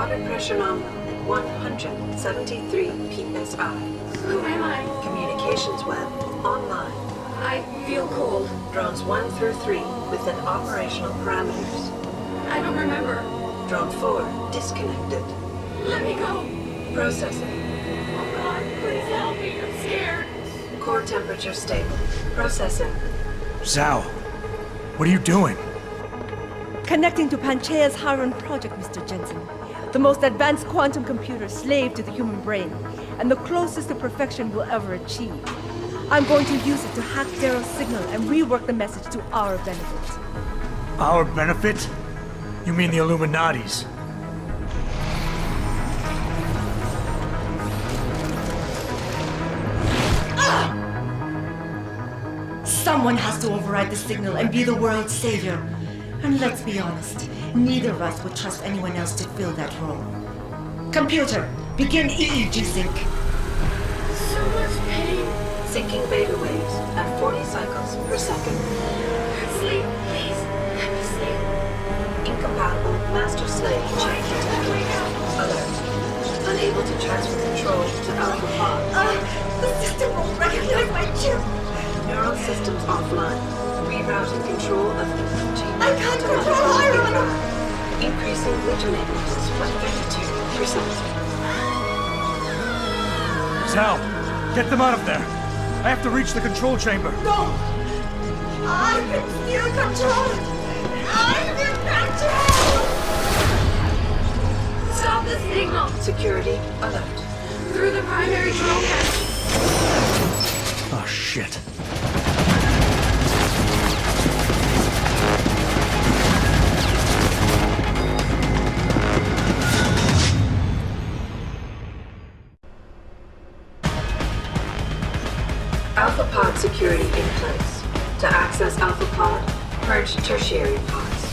Water pressure nominal 173 psi. Who am I? Communications web online. I feel cold. Drones 1 through 3 within operational parameters. I don't remember. Drone 4 disconnected. Let me go. Processing. Oh God, please help me. I'm scared. Core temperature stable. Processing. Zhao, what are you doing? Connecting to Panchaea's Hiron project, Mr. Jensen. The most advanced quantum computer slave to the human brain, and the closest to perfection we'll ever achieve. I'm going to use it to hack Darrow's signal and rework the message to our benefit. Our benefit? You mean the Illuminati's? Someone has to override the signal and be the world's savior. And let's be honest, neither of us would trust anyone else to fill that role. Computer, begin EEG sync. So much pain. Syncing beta waves at 40 cycles per second. Sleep, please. Let me sleep. Incompatible master-slave chain detected. Alert. Unable to transfer control to Alpha Pod. The system won't recognize my chip. Neural systems offline. Rerouting control of the chain. I can't control Hiron! Increasing glutamatase by 32%. Zhao, get them out of there. I have to reach the control chamber. No! I can still control it! I'm in control! Stop the signal. Security alert. Through the primary drone hatch. Oh, shit. Alpha Pod security in place. To access Alpha Pod, purge tertiary pods.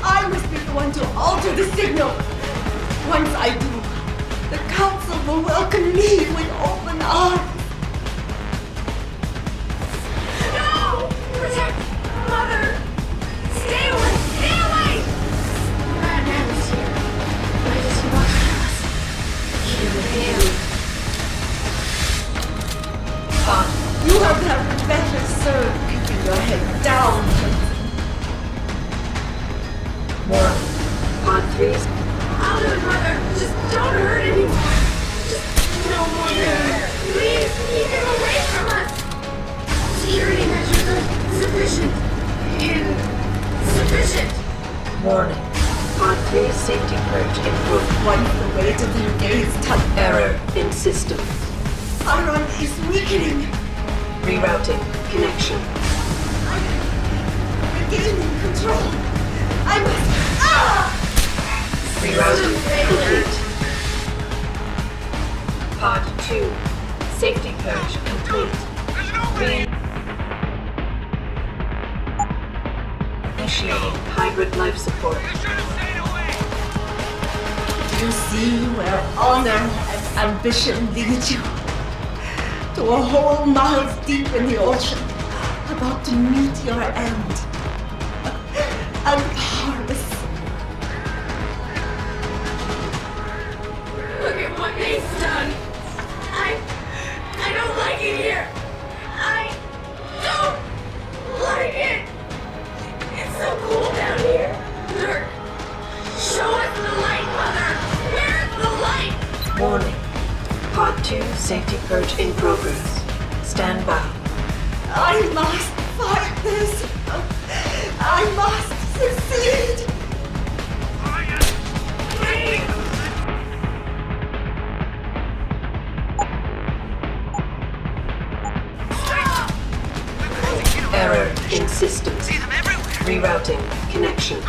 I must be the one to alter the signal. Once I do, the Council will welcome me with open arms. No! Protect Mother! Stay away! Stay away! Batman is here. Why does he want us? Kill him. Pod. You have done better served keeping your head down. Warning. Pod 3's I'll do it, Mother. Just don't hurt anymore. Just no more there. Please keep him away from us. Security measures are sufficient. Insufficient. warning. Pod 3's safety purge improved. Once the weight of their gaze touched Error in system. Hiron is weakening. Rerouting connection. I'm regaining control. I must. Rerouting complete. Pod 2. Safety purge complete. Initiating hybrid life support. Do you see where honor and ambition lead you? To a hole miles deep in the ocean, about to meet your end. And powerless. Look at what they've done. I don't like it here. I don't like it. It's so cool down here. Dirk, show us the light, Mother. Where's the light? Warning. Pod 2 safety purge in progress. Stand by. I must fight this. I must succeed. Error in systems. Rerouting connection.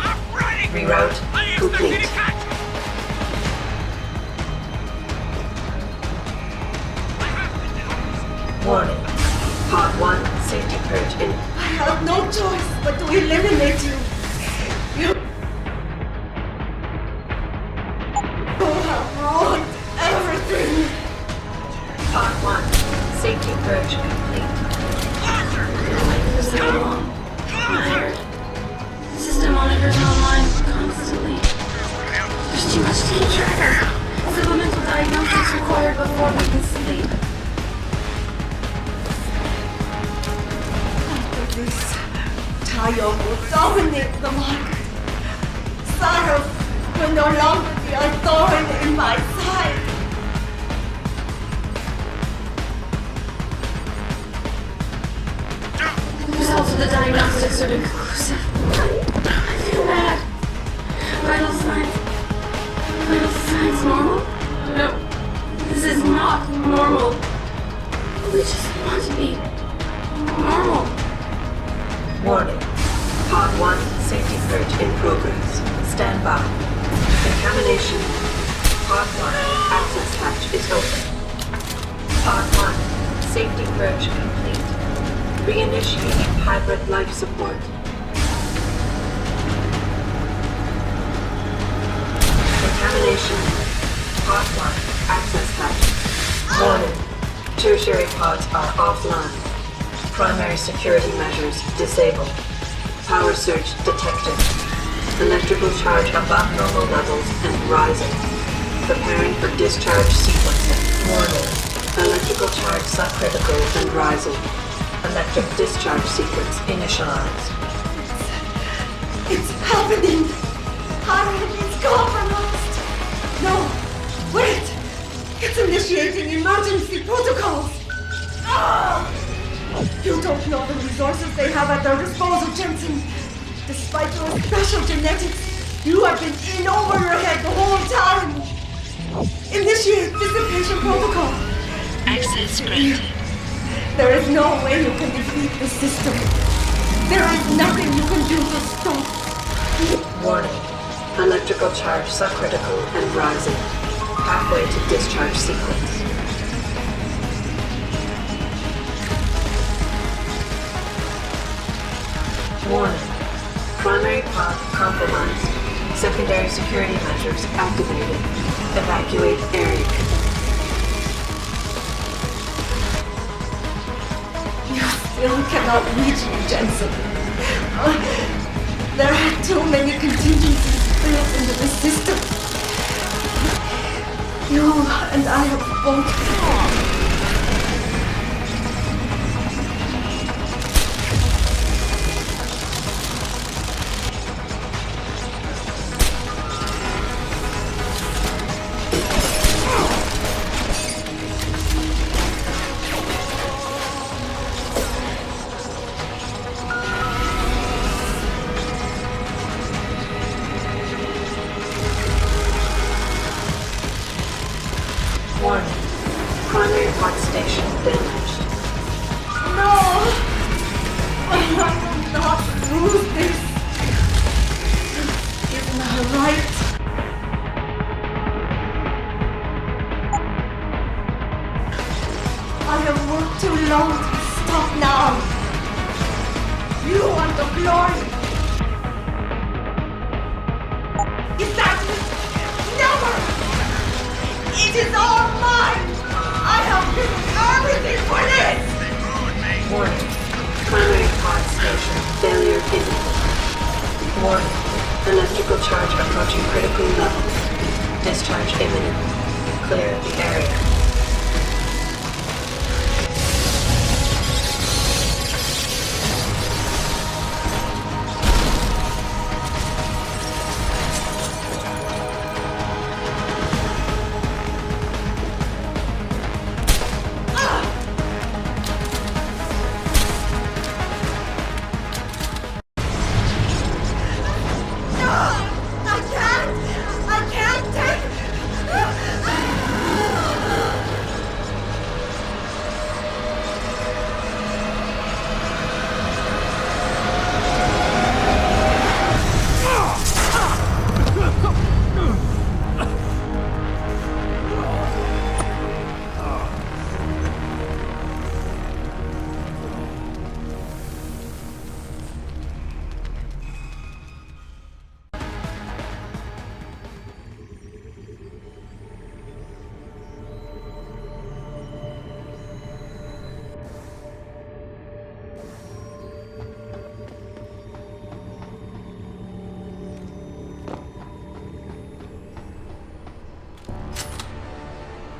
Reroute complete. Warning. Pod 1 safety purge in. I have no choice but to eliminate you. You have ruined everything. Pod 1 safety purge complete. System on. monitors online constantly. There's too much to keep track of. Supplemental diagnostics required before we can sleep. After this, Tayo will dominate the market. Sarah will no longer be a thorn in my side. The results of the diagnostics are inconclusive. I feel bad. Vital signs. Vital signs normal? No. This is not normal. We just want to be normal. Warning. Pod 1 safety purge in progress. Stand by. Contamination. Pod 1 access hatch is open. Pod 1 safety purge complete. Reinitiating hybrid life support. Contamination. Pod 1 access hatch. Warning. Tertiary pods are offline. Primary security measures disabled. Power surge detected. Electrical charge above normal levels and rising. Preparing for discharge sequencing. Warning. Electrical charge subcritical and rising. Electric discharge sequence initialized. It's happening! Harlan is compromised! No! Wait! It's initiating emergency protocols! Ah! You don't know the resources they have at their disposal, Jensen! Despite your special genetics, you have been in over your head the whole time! Initiate dissipation protocol! Access granted. There is no way you can defeat the system. There is nothing you can do to stop. Warning. Electrical charge subcritical and rising. Halfway to discharge sequence. Warning. Primary pod compromised. Secondary security measures activated. Evacuate area. You still cannot reach me, Jensen. There are too many contingencies built into the system. You and I have both fought. Warning. Primary pod station damaged. No! I will not lose this. This is not right. I have worked too long to stop now. You want the glory. Is that it? Never! It is all mine! I have given everything for this! Warning. Primary pod station failure imminent. Warning. Electrical charge approaching critical levels. Discharge imminent. Clear the area. I can't take...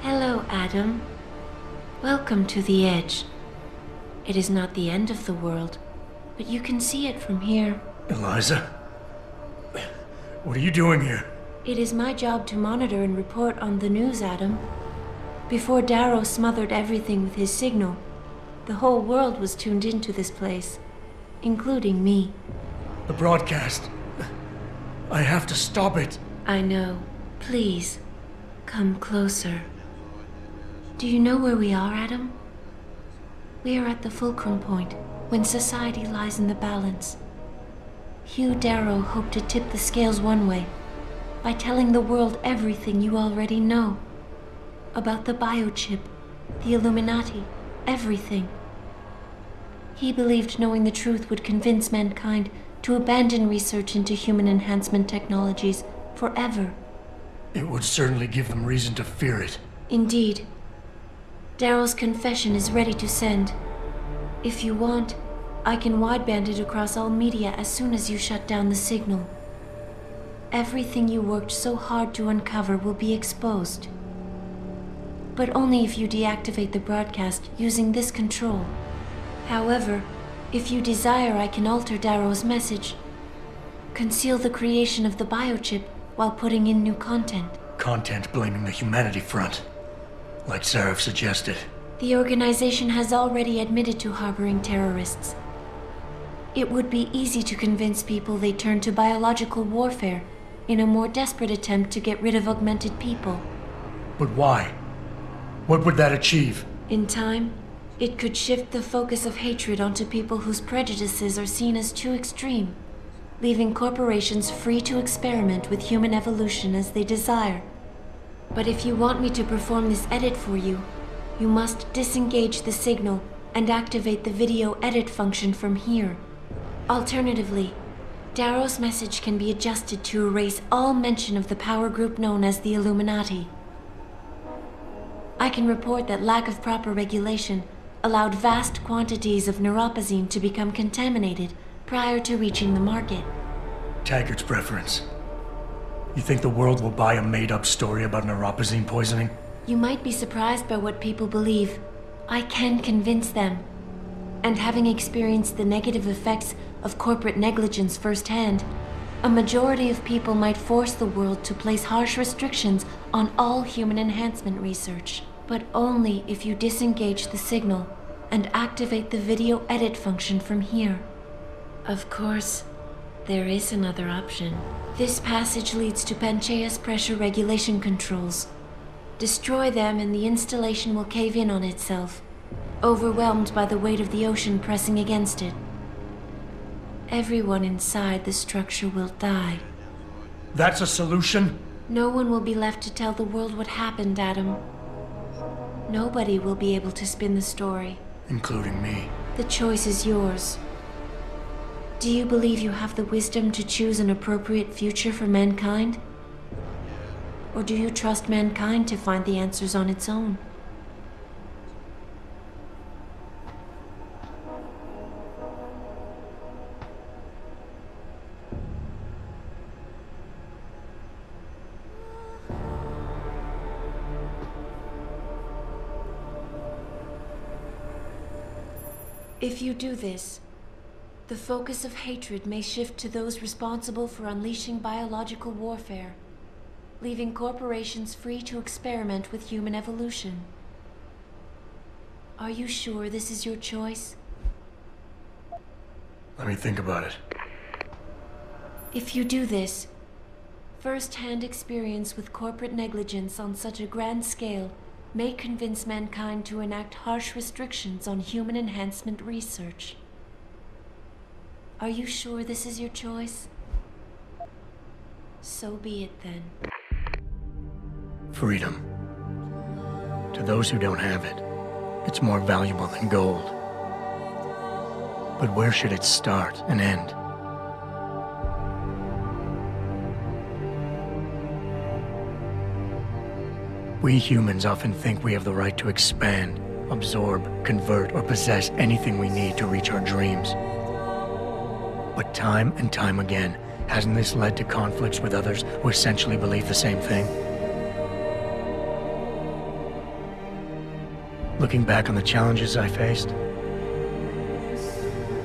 Hello, Adam. Welcome to the Edge. It is not the end of the world, but you can see it from here. Eliza? What are you doing here? It is my job to monitor and report on the news, Adam. Before Darrow smothered everything with his signal, the whole world was tuned into this place, including me. The broadcast. I have to stop it. I know. Please, come closer. Do you know where we are, Adam? We are at the fulcrum point, when society lies in the balance. Hugh Darrow hoped to tip the scales one way, by telling the world everything you already know. About the biochip, the Illuminati, everything. He believed knowing the truth would convince mankind to abandon research into human enhancement technologies forever. It would certainly give them reason to fear it. Indeed. Darrow's confession is ready to send. If you want, I can wideband it across all media as soon as you shut down the signal. Everything you worked so hard to uncover will be exposed. But only if you deactivate the broadcast using this control. However, if you desire, I can alter Darrow's message. Conceal the creation of the biochip while putting in new content. Content blaming the humanity front, like Sarah suggested. The organization has already admitted to harboring terrorists. It would be easy to convince people they turn to biological warfare in a more desperate attempt to get rid of augmented people. But why? What would that achieve? In time, it could shift the focus of hatred onto people whose prejudices are seen as too extreme, leaving corporations free to experiment with human evolution as they desire. But if you want me to perform this edit for you, you must disengage the signal and activate the video edit function from here. Alternatively, Darrow's message can be adjusted to erase all mention of the power group known as the Illuminati. I can report that lack of proper regulation allowed vast quantities of neuropozyne to become contaminated prior to reaching the market. Taggart's preference. You think the world will buy a made-up story about neuropozyne poisoning? You might be surprised by what people believe. I can convince them. And having experienced the negative effects of corporate negligence firsthand, a majority of people might force the world to place harsh restrictions on all human enhancement research. But only if you disengage the signal and activate the video edit function from here. Of course, there is another option. This passage leads to Panchaea's pressure regulation controls. Destroy them and the installation will cave in on itself, overwhelmed by the weight of the ocean pressing against it. Everyone inside the structure will die. That's a solution? No one will be left to tell the world what happened, Adam. Nobody will be able to spin the story. Including me. The choice is yours. Do you believe you have the wisdom to choose an appropriate future for mankind? Or do you trust mankind to find the answers on its own? If you do this, the focus of hatred may shift to those responsible for unleashing biological warfare, leaving corporations free to experiment with human evolution. Are you sure this is your choice? Let me think about it. If you do this, first-hand experience with corporate negligence on such a grand scale may convince mankind to enact harsh restrictions on human enhancement research. Are you sure this is your choice? So be it then. Freedom. To those who don't have it, it's more valuable than gold. But where should it start and end? We humans often think we have the right to expand, absorb, convert, or possess anything we need to reach our dreams. But time and time again, hasn't this led to conflicts with others who essentially believe the same thing? Looking back on the challenges I faced,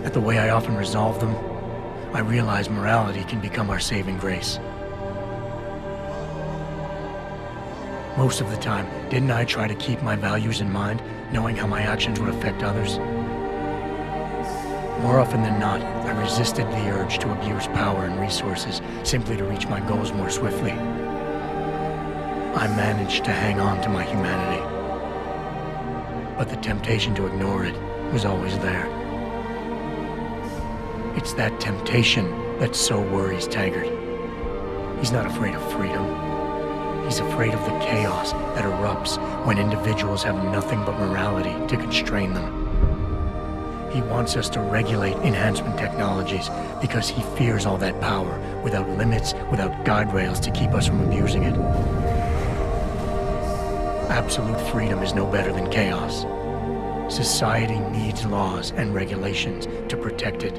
at the way I often resolve them, I realize morality can become our saving grace. Most of the time, didn't I try to keep my values in mind, knowing how my actions would affect others? More often than not, I resisted the urge to abuse power and resources simply to reach my goals more swiftly. I managed to hang on to my humanity, but the temptation to ignore it was always there. It's that temptation that so worries Taggart. He's not afraid of freedom. He's afraid of the chaos that erupts when individuals have nothing but morality to constrain them. He wants us to regulate enhancement technologies because he fears all that power without limits, without guide rails to keep us from abusing it. Absolute freedom is no better than chaos. Society needs laws and regulations to protect it.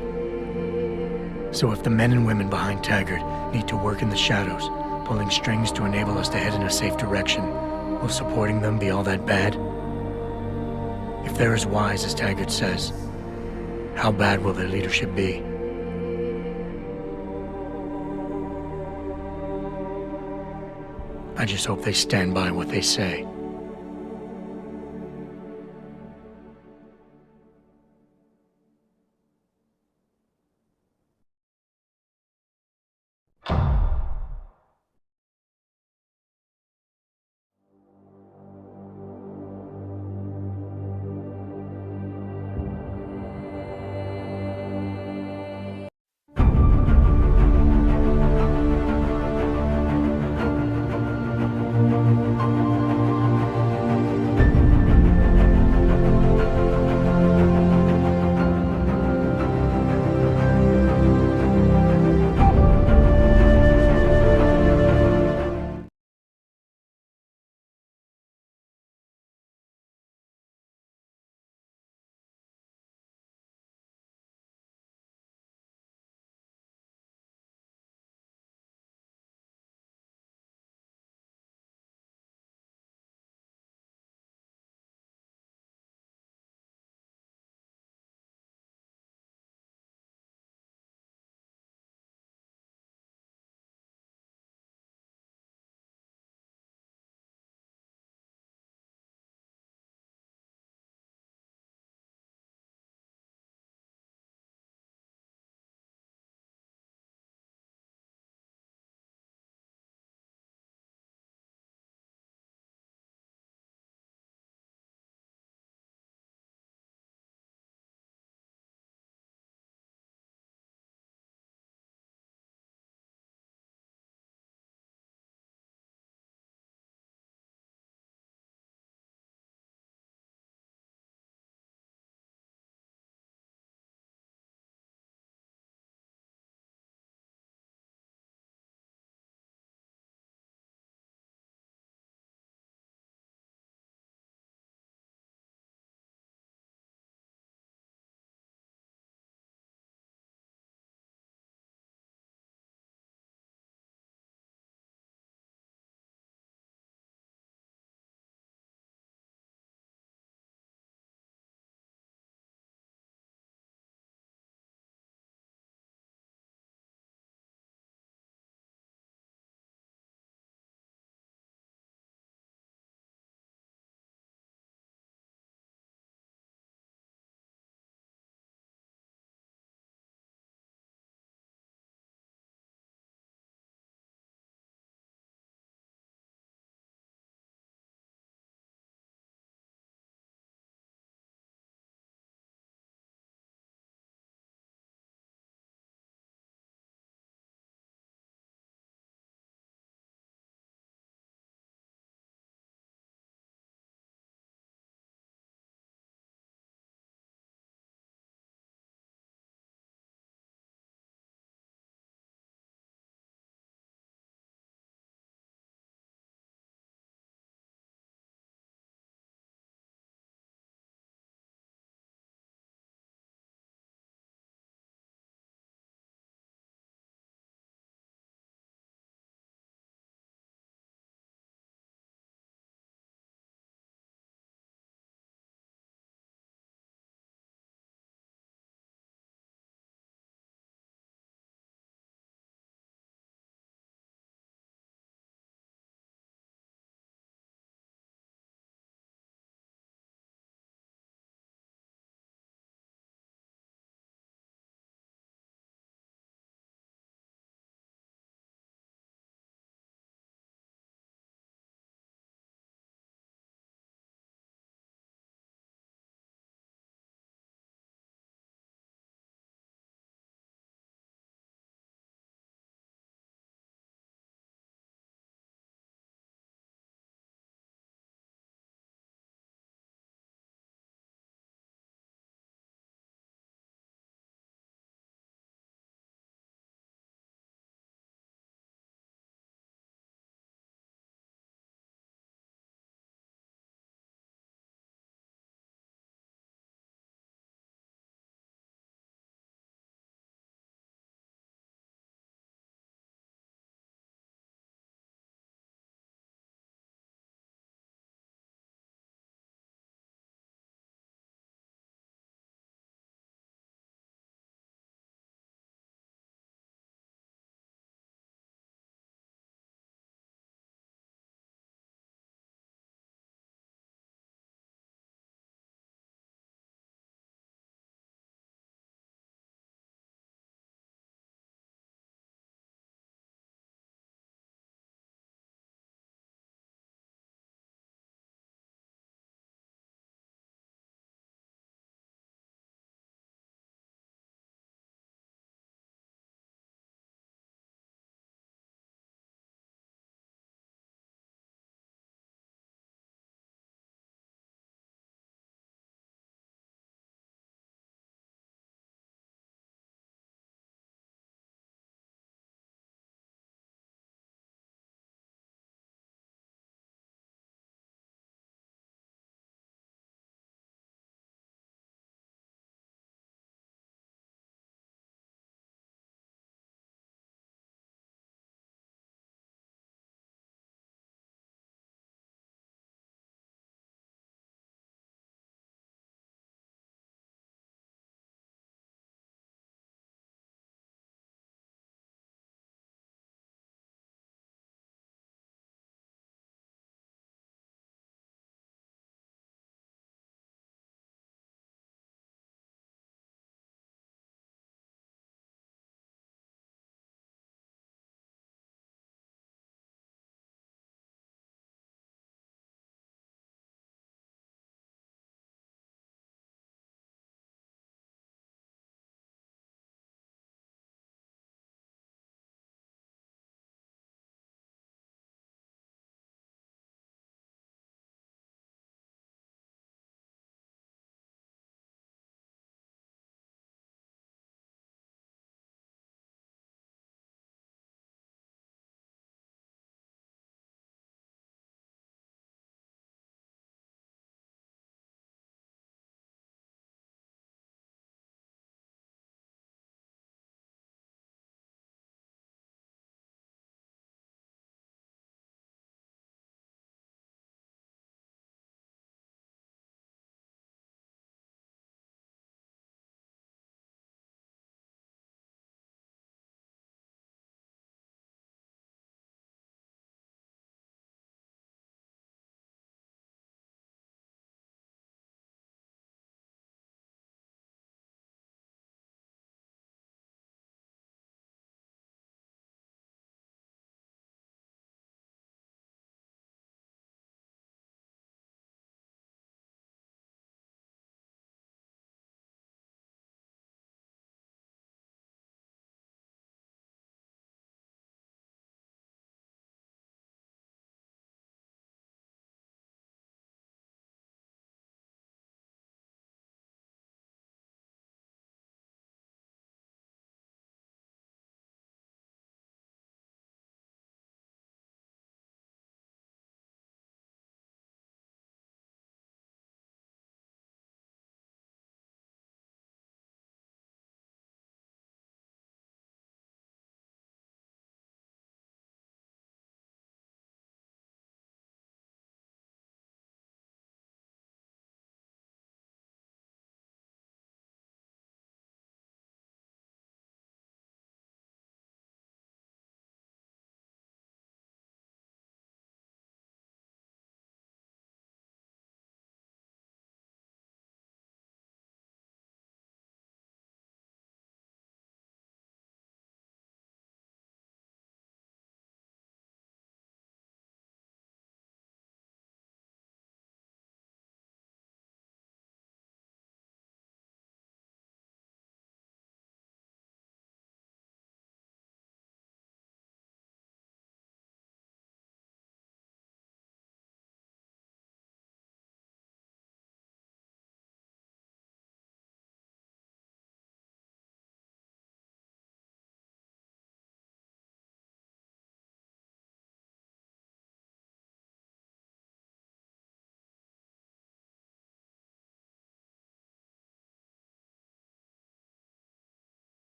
So if the men and women behind Taggart need to work in the shadows, pulling strings to enable us to head in a safe direction, will supporting them be all that bad? If they're as wise as Taggart says, how bad will their leadership be? I just hope they stand by what they say.